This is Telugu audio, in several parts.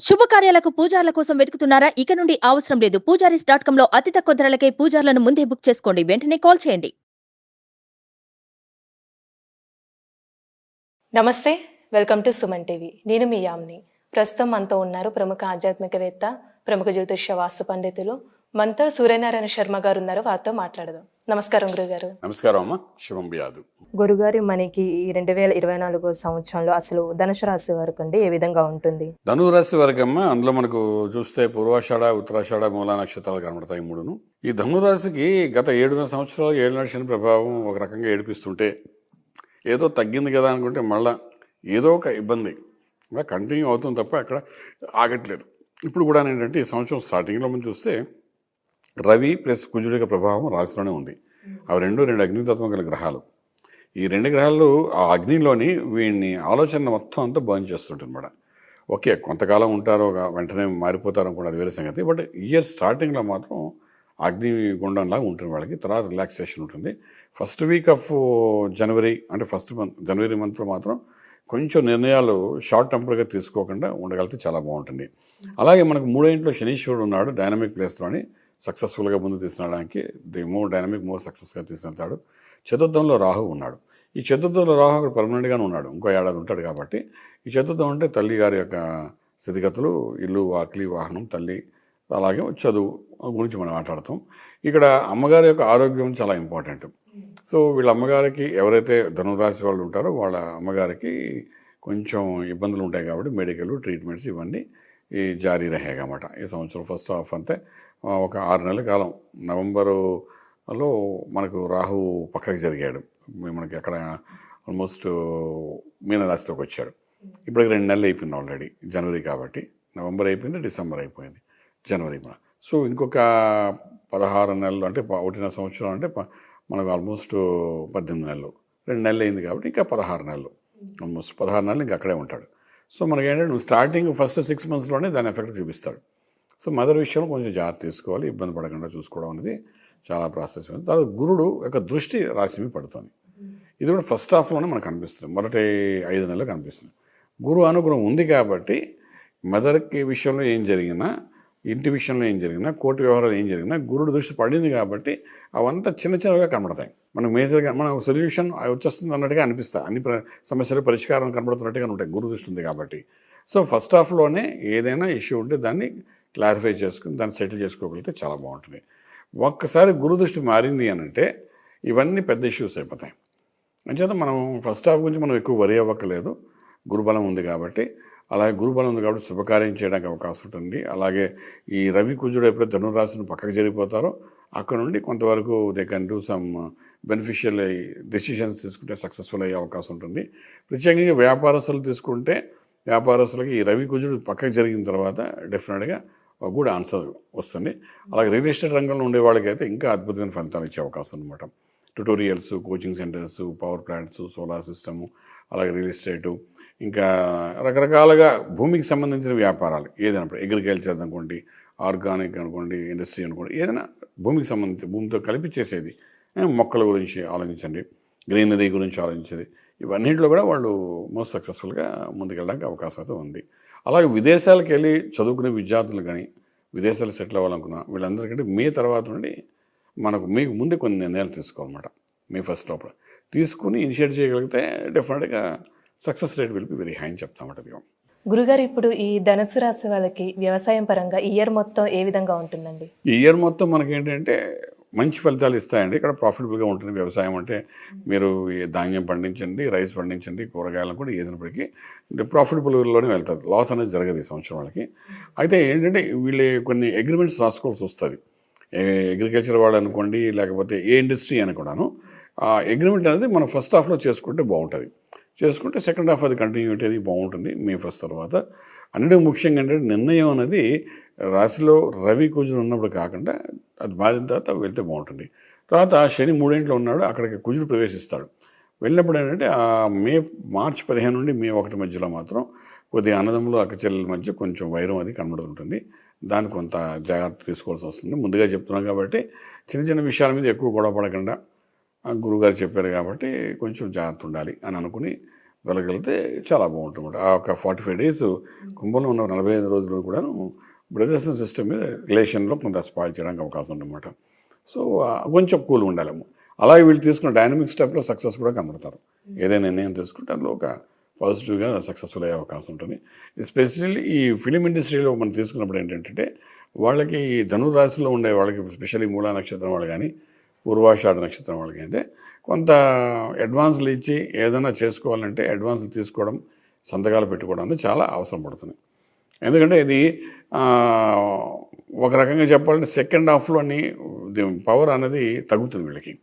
శుభకార్యాలకు పూజార్ల కోసం వెతుకుతున్నారా? ఇక నుండి అవసరం లేదు. పూజారీస్.com లో అతి తక్కువ ధరలకే పూజార్లను ముందే బుక్ చేసుకోండి. వెంటనే కాల్ చేయండి. నమస్తే, వెల్కమ్ టు సుమన్ టీవీ. నేను మీ యామ్ని. ప్రస్తుతం మనతో ఉన్నారు ప్రముఖ ఆధ్యాత్మికవేత్త, ప్రముఖ జ్యోతిష్య వాస్తు పండితులు మనతో సూర్యనారాయణ శర్మ గారు ఉన్నారు. వారితో మాట్లాడదాం. నమస్కారం గురుగారు. నమస్కారం అమ్మ, శుభం బియాదు. గురుగారు, మనకి 2024 సంవత్సరంలో అసలు ధనుసు రాశి వరకు అండి ఏ విధంగా ఉంటుంది? ధనురాశి వరకు అమ్మ, అందులో మనకు చూస్తే పూర్వాషాఢ, ఉత్తరాషాఢ, మూలా నక్షత్రాలు కనబడతాయి మూడును. ఈ ధనురాశికి గత 7.5 సంవత్సరాలు 7 శని ప్రభావం ఒక రకంగా ఏడిపిస్తుంటే ఏదో తగ్గింది కదా అనుకుంటే మళ్ళా ఏదో ఒక ఇబ్బంది కంటిన్యూ అవుతుంది తప్ప అక్కడ ఆగట్లేదు. ఇప్పుడు కూడా ఏంటంటే ఈ సంవత్సరం స్టార్టింగ్లో మనం చూస్తే రవి ప్లస్ కుజుడి యొక్క ప్రభావం రాశిలోనే ఉంది. అవి రెండు అగ్నితత్వం గల గ్రహాలు. ఈ రెండు గ్రహాలు ఆ అగ్నిలోని వీడిని ఆలోచన మొత్తం అంతా బర్న్ చేస్తుంటుంది అనమాట. ఓకే, కొంతకాలం ఉంటారో వెంటనే మారిపోతారు అనుకోండి, అది వేరే సంగతి. బట్ ఇయర్ స్టార్టింగ్లో మాత్రం అగ్ని గుండంలాగా ఉంటుంది వాళ్ళకి. తర్వాత రిలాక్సేషన్ ఉంటుంది. ఫస్ట్ వీక్ ఆఫ్ జనవరి అంటే జనవరి మంత్లో మాత్రం కొంచెం నిర్ణయాలు షార్ట్ టెంపర్గా తీసుకోకుండా ఉండగలిగితే చాలా బాగుంటుంది. అలాగే మనకు 3వ ఇంట్లో శనీశ్వరుడు ఉన్నాడు, డైనమిక్ ప్లేస్లోని సక్సెస్ఫుల్గా ముందు తీసుకురావడానికి మోర్ డైనమిక్, మోర్ సక్సెస్గా తీసుకెళ్తాడు. చతుర్థంలో రాహు ఉన్నాడు. ఈ చతుర్థంలో రాహు అక్కడ పర్మనెంట్గానే ఉన్నాడు, ఇంకో ఏడాది ఉంటాడు. కాబట్టి ఈ చతుర్థం అంటే తల్లి గారి యొక్క స్థితిగతులు, ఇల్లు, వాకిలి, వాహనం, తల్లి, అలాగే చదువు గురించి మనం మాట్లాడతాం. ఇక్కడ అమ్మగారి యొక్క ఆరోగ్యం చాలా ఇంపార్టెంట్. సో వీళ్ళ అమ్మగారికి, ఎవరైతే ధనురాశి వాళ్ళు ఉంటారో వాళ్ళ అమ్మగారికి కొంచెం ఇబ్బందులు ఉంటాయి. కాబట్టి మెడికల్ ట్రీట్మెంట్స్ ఇవన్నీ ఈ జారీ రహేగా అన్నమాట. ఈ సంవత్సరం ఫస్ట్ హాఫ్ అంతే ఒక 6 నెలల కాలం. నవంబరులో మనకు రాహు పక్కకి జరిగాడు, మనకి అక్కడ ఆల్మోస్ట్ మీనరాశిలోకి వచ్చాడు. ఇప్పటికి 2 నెలలు అయిపోయింది ఆల్రెడీ. జనవరి కాబట్టి నవంబర్ అయిపోయింది, డిసెంబర్ అయిపోయింది, జనవరి. సో ఇంకొక 16 నెలలు అంటే 1.5 సంవత్సరం అంటే మనకు ఆల్మోస్ట్ 18 నెలలు, 2 నెలలు అయింది. కాబట్టి ఇంకా 16 నెలలు, ఆల్మోస్ట్ 16 నెలలు ఇంకా అక్కడే ఉంటాడు. సో మనకేంటంటే నువ్వు స్టార్టింగ్ ఫస్ట్ 6 మంత్స్లోనే దాని ఎఫెక్ట్ చూపిస్తాడు. సో మదర్ విషయంలో కొంచెం జాగ్రత్త తీసుకోవాలి, ఇబ్బంది పడకుండా చూసుకోవడం అనేది చాలా ప్రాసెస్ ఉంది. తర్వాత గురుడు యొక్క దృష్టి రాశి మీద పడుతుంది. ఇది కూడా ఫస్ట్ హాఫ్లోనే మనకు కనిపిస్తుంది, మొదటి 5 నెలలు కనిపిస్తుంది. గురువు అనుగ్రహం ఉంది కాబట్టి మదర్కి విషయంలో ఏం జరిగినా, ఇంటి విషయంలో ఏం జరిగినా, కోర్టు వ్యవహారాలు ఏం జరిగినా గురుడు దృష్టి పడింది కాబట్టి అవంతా చిన్నగా కనబడతాయి. మనకు మేజర్గా మన సొల్యూషన్ వచ్చేస్తుంది అన్నట్టుగా అనిపిస్తాయి. అన్ని సమస్యలు పరిష్కారం కనబడుతున్నట్టుగా ఉంటాయి గురు దృష్టి ఉంది కాబట్టి. సో ఫస్ట్ హాఫ్లోనే ఏదైనా ఇష్యూ ఉంటే దాన్ని క్లారిఫై చేసుకుని దాన్ని సెటిల్ చేసుకోగలిగితే చాలా బాగుంటుంది. ఒక్కసారి గురు దృష్టి మారింది అని అంటే ఇవన్నీ పెద్ద ఇష్యూస్ అయిపోతాయి. అంచేత మనం ఫస్ట్ హాఫ్ గురించి మనం ఎక్కువ వరి అవ్వక్కలేదు, గురుబలం ఉంది కాబట్టి. అలాగే గురుబలం ఉంది కాబట్టి శుభకార్యం చేయడానికి అవకాశం ఉంటుంది. అలాగే ఈ రవి కుజుడు ఎప్పుడైతే ధనురాశిని పక్కకు జరిగిపోతారో అక్కడ నుండి కొంతవరకు they can do some beneficial decisions తీసుకుంటే సక్సెస్ఫుల్ అయ్యే అవకాశం ఉంటుంది. ప్రత్యేకంగా వ్యాపారస్తులు తీసుకుంటే వ్యాపారస్తులకి ఈ రవి కుజుడు పక్కకు జరిగిన తర్వాత డెఫినెట్గా గుడ్ ఆన్సర్ వస్తుంది. అలాగే రియల్ ఎస్టేట్ రంగంలో ఉండే వాళ్ళకైతే ఇంకా అద్భుతమైన ఫలితాలు ఇచ్చే అవకాశం అనమాట. Tutorials, coaching centres, power plants, solar system, అలాగే రియల్ ఎస్టేటు, ఇంకా రకరకాలుగా భూమికి సంబంధించిన వ్యాపారాలు ఏదైనా, అగ్రికల్చర్ అనుకోండి, ఆర్గానిక్ అనుకోండి, ఇండస్ట్రీ అనుకోండి, ఏదైనా భూమికి సంబంధించి భూమితో కలిపి చేసేది, మొక్కల గురించి ఆలోచించండి, గ్రీనరీ గురించి ఆలోచించేది, ఇవన్నింటిలో కూడా వాళ్ళు మోస్ట్ సక్సెస్ఫుల్గా ముందుకెళ్ళడానికి అవకాశం అయితే ఉంది. అలాగే విదేశాలకు వెళ్ళి చదువుకునే విద్యార్థులు కానీ, విదేశాలు సెటిల్ అవ్వాలనుకున్న వీళ్ళందరికంటే మే తర్వాత నుండి మీకు ముందే కొన్ని నిర్ణయాలు తీసుకోవాలన్నమాట. మే ఫస్ట్ లోపల తీసుకుని ఇనిషియేట్ చేయగలిగితే డెఫినెట్గా success rate will be very high అని చెప్తామట. గురుగారు, ఇప్పుడు ఈ ధనుసు రాశి వాళ్ళకి వ్యవసాయం పరంగా ఇయర్ మొత్తం ఏ విధంగా ఉంటుందండి? ఈ ఇయర్ మొత్తం మనకేంటంటే మంచి ఫలితాలు ఇస్తాయండి. ఇక్కడ ప్రాఫిటబుల్గా ఉంటుంది వ్యవసాయం అంటే. మీరు ధాన్యం పండించండి, రైస్ పండించండి, కూరగాయలను కూడా ఏదైనప్పటికీ ప్రాఫిటబుల్లోనే వెళ్తారు. లాస్ అనేది జరగదు ఈ సంవత్సరం వాళ్ళకి. అయితే ఏంటంటే వీళ్ళు కొన్ని అగ్రిమెంట్స్ రాసుకోవాల్సి వస్తుంది. అగ్రికల్చర్ వాళ్ళు అనుకోండి, లేకపోతే ఏ ఇండస్ట్రీ అని కూడాను ఆ అగ్రిమెంట్ అనేది మనం ఫస్ట్ హాఫ్లో చేసుకుంటే బాగుంటుంది. చేసుకుంటే సెకండ్ హాఫ్ అది కంటిన్యూటీ అది బాగుంటుంది మే ఫస్ట్ తర్వాత. అన్నిటికీ ముఖ్యంగా ఏంటంటే నిర్ణయం అనేది రాశిలో రవి కుజుడు ఉన్నప్పుడు కాకుండా అది మారిన తర్వాత వెళ్తే బాగుంటుంది. తర్వాత శని 3వ ఇంట్లో ఉన్నాడు, అక్కడికి కుజుడు ప్రవేశిస్తాడు. వెళ్ళినప్పుడు ఏంటంటే మార్చి 15 నుండి మే 1 మధ్యలో మాత్రం కొద్దిగా అన్నదమ్ములు అక్కచెల్లెల మధ్య కొంచెం వైరం అది కనబడుతుంటుంది. దానికి కొంత జాగ్రత్త తీసుకోవాల్సి వస్తుంది. ముందుగా చెప్తున్నాం కాబట్టి చిన్న విషయాల మీద ఎక్కువ గొడవ పడకుండా గురువుగారు చెప్పారు కాబట్టి కొంచెం జాగ్రత్త ఉండాలి అని అనుకుని వెళ్ళగలిగితే చాలా బాగుంటుంది. ఆ ఒక 45 days కుంభంలో ఉన్న 45 రోజులు కూడాను బ్రదర్స్ సిస్టమ్ మీద రిలేషన్లో కొంత స్పాయిల్ చేయడానికి అవకాశం ఉందన్నమాట. సో కొంచెం కూల్ ఉండాలేమో. అలాగే వీళ్ళు తీసుకున్న డైనమిక్ స్టెప్లో సక్సెస్ కూడా కనబడతారు. ఏదైనా నిర్ణయం తీసుకుంటే అందులో ఒక పాజిటివ్గా సక్సెస్ఫుల్ అయ్యే అవకాశం ఉంటుంది. ఎస్పెషల్లీ ఈ ఫిలిం ఇండస్ట్రీలో మనం తీసుకున్నప్పుడు ఏంటంటే వాళ్ళకి ఈ ధనురాశిలో ఉండే వాళ్ళకి స్పెషల్లీ మూలా నక్షత్రం వాళ్ళు కానీ పూర్వాషాఢ నక్షత్రం వాళ్ళకి అయితే కొంత అడ్వాన్స్లు ఇచ్చి ఏదైనా చేసుకోవాలంటే అడ్వాన్స్లు తీసుకోవడం, సంతకాలు పెట్టుకోవడం అనేది చాలా అవసరం పడుతుంది. ఎందుకంటే ఇది ఒక రకంగా చెప్పాలంటే సెకండ్ హాఫ్లోని పవర్ అనేది తగ్గుతుంది వీళ్ళకి.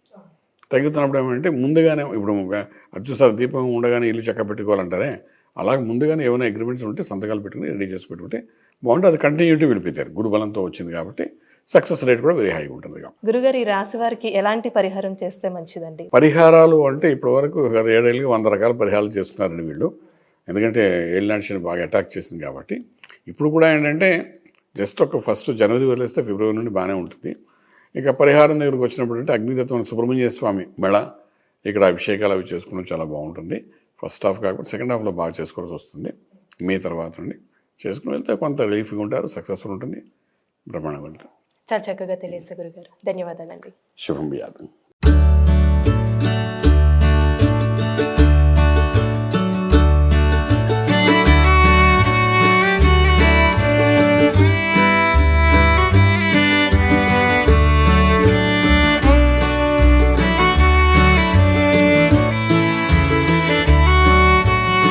తగ్గుతున్నప్పుడు ఏమంటే ముందుగానే ఇప్పుడు అది చూసారు దీపం ఉండగానే ఇల్లు చక్క పెట్టుకోవాలంటారే, అలాగే ముందుగానే ఏమైనా అగ్రిమెంట్స్ ఉంటే సంతకాలు పెట్టుకుని రెడీ చేసి పెట్టుకుంటే బాగుంటుంది. అది కంటిన్యూటీ వెళ్ళిపోతారు. గురుబలంతో వచ్చింది కాబట్టి సక్సెస్ రేట్ కూడా వెరీ హైగా ఉంటుంది. గురుగారు, ఈ రాశి వారికి ఎలాంటి పరిహారం చేస్తే మంచిదండి? పరిహారాలు అంటే ఇప్పటి వరకు 7 ఏళ్ళకి 100 రకాల పరిహారాలు చేస్తున్నారండి వీళ్ళు. ఎందుకంటే ఏలినాటి శని బాగా అటాక్ చేసింది కాబట్టి. ఇప్పుడు కూడా ఏంటంటే జస్ట్ ఒక ఫస్ట్ జనవరి వదిలేస్తే ఫిబ్రవరి నుండి బాగానే ఉంటుంది. ఇక పరిహారం దగ్గరకు వచ్చినప్పుడు అంటే అగ్నితత్వం సుబ్రహ్మణ్య స్వామి మెళ ఇక్కడ అభిషేకాలు అవి చేసుకోవడం చాలా బాగుంటుంది. ఫస్ట్ హాఫ్ కాకుండా సెకండ్ హాఫ్లో బాగా చేసుకోవాల్సి వస్తుంది. మే తర్వాత నుండి చేసుకుని వెళ్తే కొంత రిలీఫ్గా ఉంటారు, సక్సెస్ఫుల్ ఉంటుంది, బ్రహ్మాండంగా ఉంటుంది. చాలా చక్కగా తెలియదు గురుగారు. ధన్యవాదాలండి. శుభం వ్యాధం.